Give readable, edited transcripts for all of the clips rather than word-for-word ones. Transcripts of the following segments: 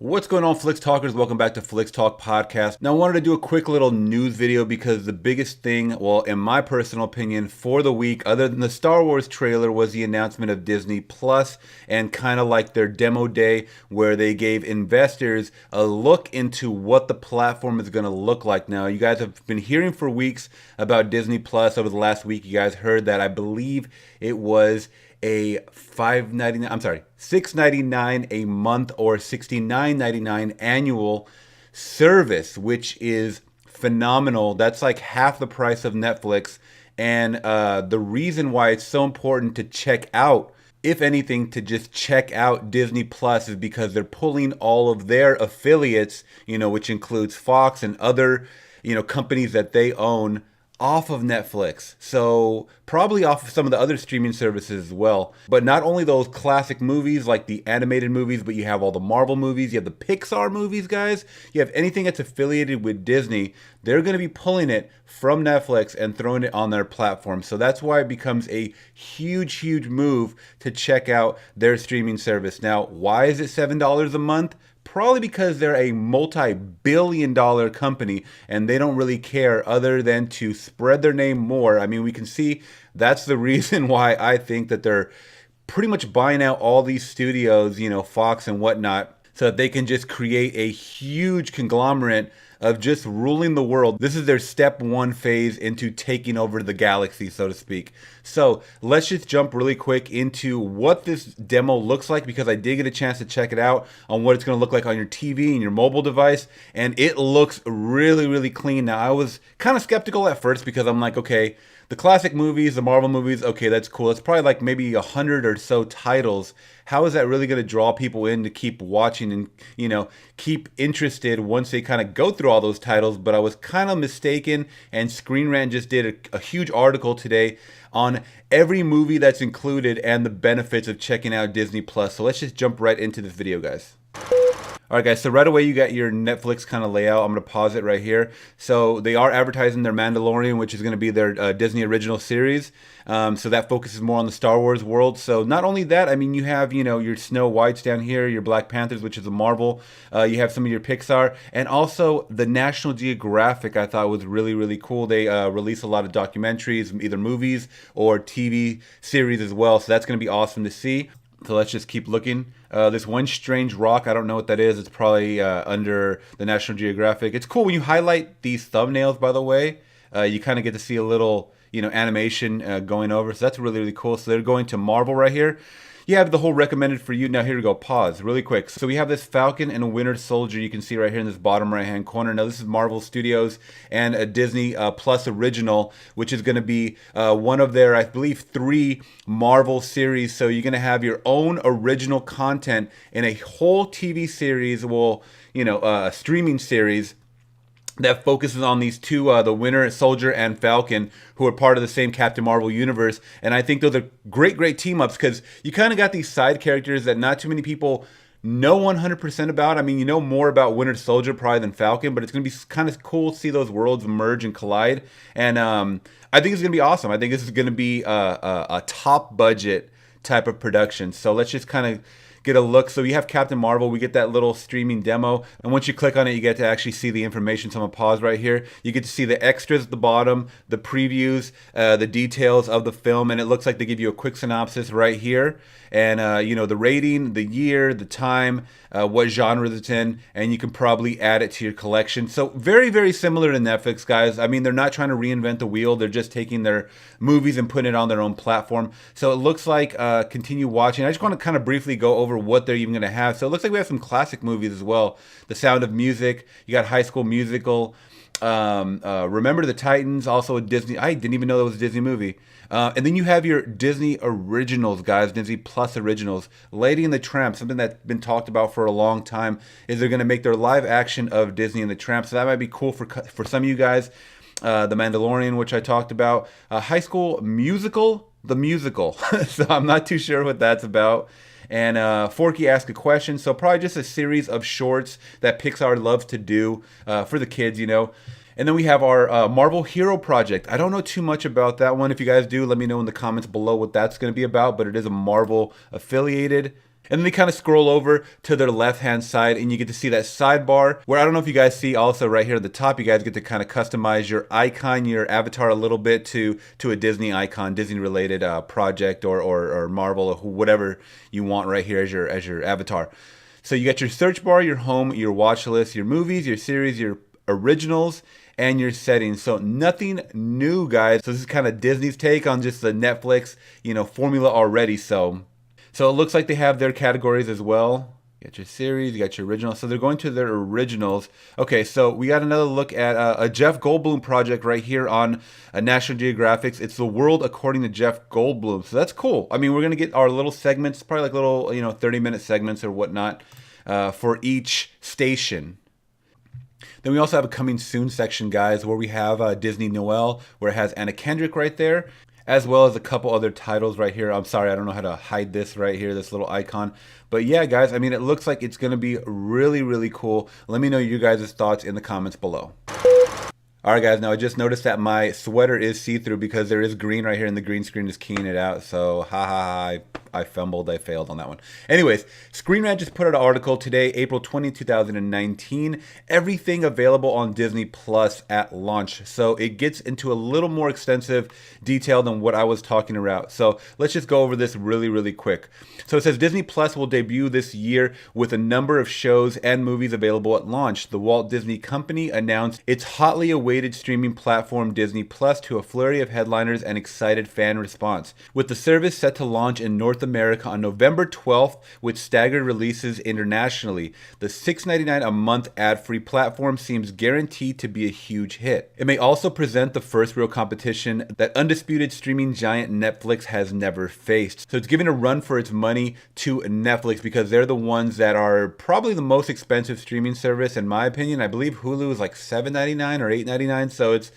What's going on, Flix Talkers? Welcome back to Flix Talk Podcast. Now, I wanted to do a quick little news video because the biggest thing, well, in my personal opinion, for the week, other than the Star Wars trailer, was the announcement of Disney Plus and kind of like their demo day where they gave investors a look into what the platform is going to look like. Now, you guys have been hearing for weeks about Disney Plus. Over the last week, you guys heard that I believe it was a $6.99 a month or $69.99 annual service, which is phenomenal. That's like half the price of Netflix. And the reason why it's so important to check out, if anything, to just check out Disney Plus is because they're pulling all of their affiliates, which includes Fox and other, companies that they own, off of Netflix. So probably off of some of the other streaming services as well. But not only those classic movies like the animated movies, but you have all the Marvel movies, you have the Pixar movies, guys. You have anything that's affiliated with Disney. They're going to be pulling it from Netflix and throwing it on their platform. So that's why it becomes a huge, huge move to check out their streaming service. Now, why is it $7 a month? Probably because they're a multi-billion-dollar company and they don't really care other than to spread their name more. I mean, we can see that's the reason why I think that they're pretty much buying out all these studios, Fox and whatnot, so that they can just create a huge conglomerate of just ruling the world. This is their step one phase into taking over the galaxy, so to speak. So let's just jump really quick into what this demo looks like, because I did get a chance to check it out on what it's going to look like on your TV and your mobile device, and it looks really, really clean. Now, I was kind of skeptical at first because I'm like, okay, the classic movies, the Marvel movies, okay, that's cool. It's probably like maybe 100 or so titles. How is that really going to draw people in to keep watching and, keep interested once they kind of go through all those titles? But I was kind of mistaken, and Screen Rant just did a huge article today on every movie that's included and the benefits of checking out Disney Plus. So let's just jump right into this video, guys. All right, guys, so right away you got your Netflix kind of layout. I'm going to pause it right here. So they are advertising their Mandalorian, which is going to be their Disney original series. So that focuses more on the Star Wars world. So not only that, I mean, you have, your Snow Whites down here, your Black Panthers, which is a Marvel. You have some of your Pixar. And also the National Geographic, I thought was really, really cool. They release a lot of documentaries, either movies or TV series as well. So that's going to be awesome to see. So let's just keep looking. This one strange rock, I don't know what that is. It's probably under the National Geographic. It's cool when you highlight these thumbnails, by the way. You kind of get to see a little, animation going over. So that's really, really cool. So they're going to Marvel right here. You have the whole recommended for you. Now here we go, pause really quick. So we have this Falcon and a Winter Soldier you can see right here in this bottom right hand corner. Now this is Marvel Studios and a Disney Plus original, which is going to be one of their, I believe, 3 Marvel series. So you're going to have your own original content in a whole TV series, well, a streaming series that focuses on these two, the Winter Soldier and Falcon, who are part of the same Captain Marvel universe. And I think those are great, great team-ups, because you kind of got these side characters that not too many people know 100% about. I mean, you know more about Winter Soldier probably than Falcon, but it's going to be kind of cool to see those worlds merge and collide. And I think it's going to be awesome. I think this is going to be a top-budget type of production. So let's just kind of get a look. So you have Captain Marvel. We get that little streaming demo, and once you click on it, you get to actually see the information. So I'm gonna pause right here. You get to see the extras at the bottom, the previews, the details of the film, and it looks like they give you a quick synopsis right here. And the rating, the year, the time, what genre it's in, and you can probably add it to your collection. So very, very similar to Netflix, guys. I mean, they're not trying to reinvent the wheel. They're just taking their movies and putting it on their own platform. So it looks like continue watching. I just want to kind of briefly go over what they're even going to have. So it looks like we have some classic movies as well. The Sound of Music. You got High School Musical. Remember the Titans, also a Disney. I didn't even know that was a Disney movie. And then you have your Disney originals, guys, Disney Plus originals. Lady and the Tramp, something that's been talked about for a long time, is they're going to make their live action of Disney and the Tramp. So that might be cool for some of you guys. The Mandalorian, which I talked about. High School Musical, the musical. So I'm not too sure what that's about. And Forky Ask a Question. So probably just a series of shorts that Pixar loves to do for the kids, And then we have our Marvel Hero Project. I don't know too much about that one. If you guys do, let me know in the comments below what that's going to be about. But it is a Marvel affiliated And then they kind of scroll over to their left-hand side and you get to see that sidebar where I don't know if you guys see also right here at the top, you guys get to kind of customize your icon, your avatar a little bit to a Disney icon, Disney-related project or Marvel or whatever you want right here as your avatar. So you got your search bar, your home, your watch list, your movies, your series, your originals, and your settings. So nothing new, guys. So this is kind of Disney's take on just the Netflix, formula already. So it looks like they have their categories as well. You got your series, you got your originals. So they're going to their originals. Okay, so we got another look at a Jeff Goldblum project right here on National Geographic's. It's The World According to Jeff Goldblum. So that's cool. I mean, we're going to get our little segments, probably like little, 30-minute segments or whatnot for each station. Then we also have a coming soon section, guys, where we have Disney Noel, where it has Anna Kendrick right there, as well as a couple other titles right here. I'm sorry, I don't know how to hide this right here, this little icon. But yeah, guys, I mean, it looks like it's going to be really, really cool. Let me know your guys' thoughts in the comments below. All right, guys, now I just noticed that my sweater is see-through because there is green right here and the green screen is keying it out. So, I fumbled, I failed on that one. Anyways, Screen Rant just put out an article today, April 20, 2019. Everything available on Disney Plus at launch. So it gets into a little more extensive detail than what I was talking about. So let's just go over this really, really quick. So it says Disney Plus will debut this year with a number of shows and movies available at launch. The Walt Disney Company announced its hotly awaited streaming platform Disney Plus to a flurry of headliners and excited fan response. With the service set to launch in North America on November 12th with staggered releases internationally, the $6.99 a month ad-free platform seems guaranteed to be a huge hit. It may also present the first real competition that undisputed streaming giant Netflix has never faced. So it's giving a run for its money to Netflix because they're the ones that are probably the most expensive streaming service in my opinion. I believe Hulu is like $7.99 or $8.99, so it's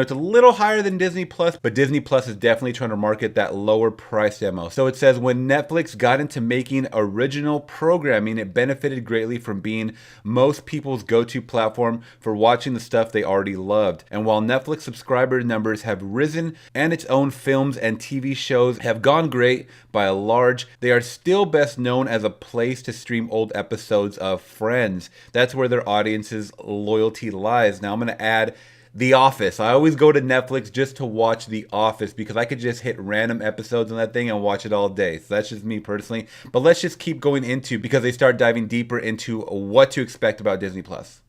it's a little higher than Disney Plus, but Disney Plus is definitely trying to market that lower price demo. So it says when Netflix got into making original programming, it benefited greatly from being most people's go-to platform for watching the stuff they already loved. And while Netflix subscriber numbers have risen and its own films and TV shows have gone great by a large, they are still best known as a place to stream old episodes of Friends. That's where their audience's loyalty lies. Now I'm going to add The Office. I always go to Netflix just to watch The Office because I could just hit random episodes on that thing and watch it all day. So that's just me personally. But let's just keep going into, because they start diving deeper into what to expect about Disney Plus.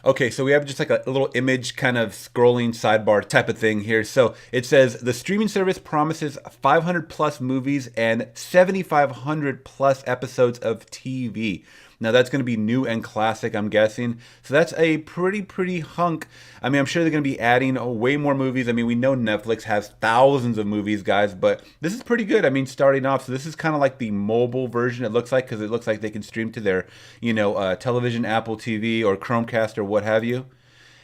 Okay, so we have just like a little image kind of scrolling sidebar type of thing here. So it says the streaming service promises 500 plus movies and 7,500 plus episodes of TV. Now that's going to be new and classic, I'm guessing. So that's a pretty hunk. I mean, I'm sure they're going to be adding way more movies. I mean, we know Netflix has thousands of movies, guys, but this is pretty good. I mean, starting off, so this is kind of like the mobile version, it looks like, because it looks like they can stream to their, television, Apple TV, or Chromecast, or what have you.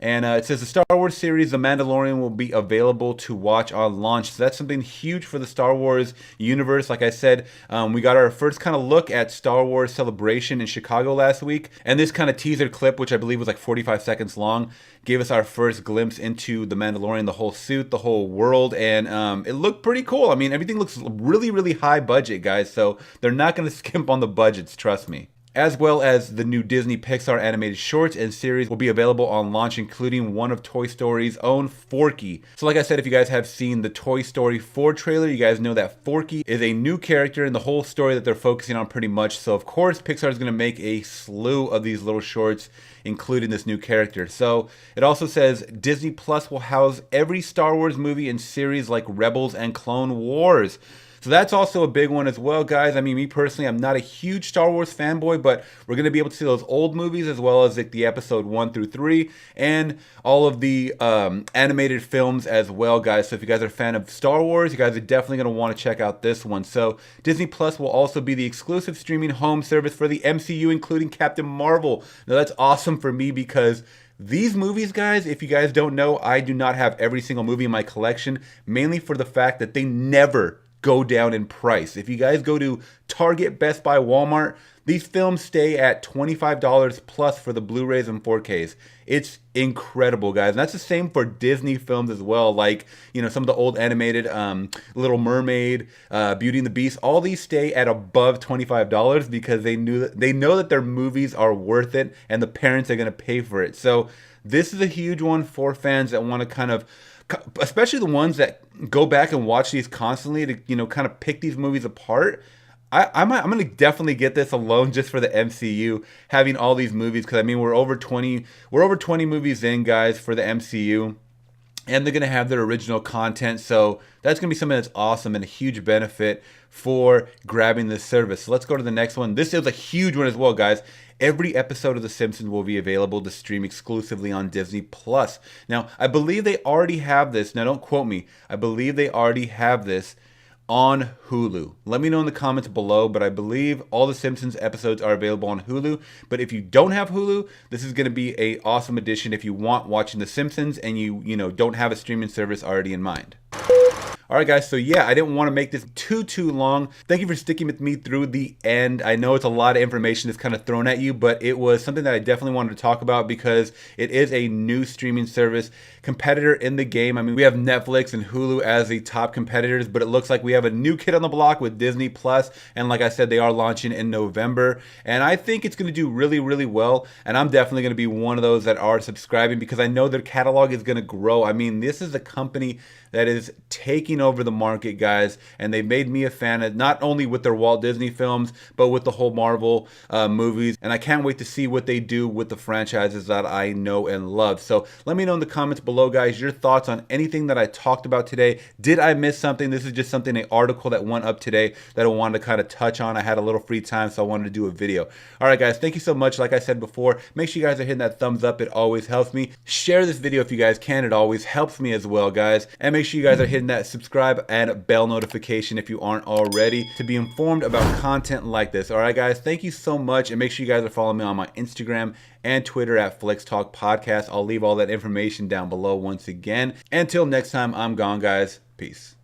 And it says the Star Wars series, The Mandalorian, will be available to watch on launch. So that's something huge for the Star Wars universe. Like I said, we got our first kind of look at Star Wars Celebration in Chicago last week. And this kind of teaser clip, which I believe was like 45 seconds long, gave us our first glimpse into The Mandalorian, the whole suit, the whole world. And it looked pretty cool. I mean, everything looks really high budget, guys. So they're not going to skimp on the budgets, trust me. As well as the new Disney Pixar animated shorts and series will be available on launch, including one of Toy Story's own Forky. So like I said, if you guys have seen the Toy Story 4 trailer, you guys know that Forky is a new character in the whole story that they're focusing on pretty much. So of course, Pixar is going to make a slew of these little shorts, including this new character. So it also says Disney Plus will house every Star Wars movie and series like Rebels and Clone Wars. So that's also a big one as well, guys. I mean, me personally, I'm not a huge Star Wars fanboy, but we're going to be able to see those old movies as well as like the episode 1 through 3 and all of the animated films as well, guys. So if you guys are a fan of Star Wars, you guys are definitely going to want to check out this one. So Disney Plus will also be the exclusive streaming home service for the MCU, including Captain Marvel. Now that's awesome for me because these movies, guys, if you guys don't know, I do not have every single movie in my collection, mainly for the fact that they never go down in price. If you guys go to Target, Best Buy, Walmart, these films stay at $25 plus for the Blu-rays and 4Ks. It's incredible, guys. And that's the same for Disney films as well. Like, you know, some of the old animated Little Mermaid, Beauty and the Beast. All these stay at above $25 because they know that their movies are worth it and the parents are going to pay for it. So this is a huge one for fans that want to kind of, especially the ones that go back and watch these constantly to, you know, kind of pick these movies apart. I'm going to definitely get this alone just for the MCU, having all these movies, because I mean we're over 20 movies in, guys, for the MCU, and they're going to have their original content. So that's going to be something that's awesome and a huge benefit for grabbing this service. So let's go to the next one. This is a huge one as well, guys. Every episode of The Simpsons will be available to stream exclusively on Disney Plus. Now, I believe they already have this. Now, don't quote me. I believe they already have this on Hulu. Let me know in the comments below, but I believe all the Simpsons episodes are available on Hulu. But if you don't have Hulu, this is going to be a awesome addition if you want watching The Simpsons and you don't have a streaming service already in mind. Alright guys, so yeah, I didn't want to make this too long. Thank you for sticking with me through the end. I know it's a lot of information that's kind of thrown at you, but it was something that I definitely wanted to talk about because it is a new streaming service competitor in the game. I mean, we have Netflix and Hulu as the top competitors, but it looks like we have a new kid on the block with Disney Plus, and like I said, they are launching in November, and I think it's going to do really well, and I'm definitely going to be one of those that are subscribing because I know their catalog is going to grow. I mean, this is a company that is taking over the market, guys, and they made me a fan of not only with their Walt Disney films, but with the whole Marvel movies, and I can't wait to see what they do with the franchises that I know and love. So let me know in the comments below, guys, your thoughts on anything that I talked about today. Did I miss something? This is just something, an article that went up today that I wanted to kind of touch on. I had a little free time, so I wanted to do a video. All right, guys, thank you so much. Like I said before, make sure you guys are hitting that thumbs up. It always helps me. Share this video if you guys can. It always helps me as well, guys. And make sure you guys are hitting that subscribe and bell notification if you aren't already to be informed about content like this. All right, guys, thank you so much. And make sure you guys are following me on my Instagram and Twitter at Flix Talk Podcast. I'll leave all that information down below once again. Until next time, I'm gone, guys. Peace.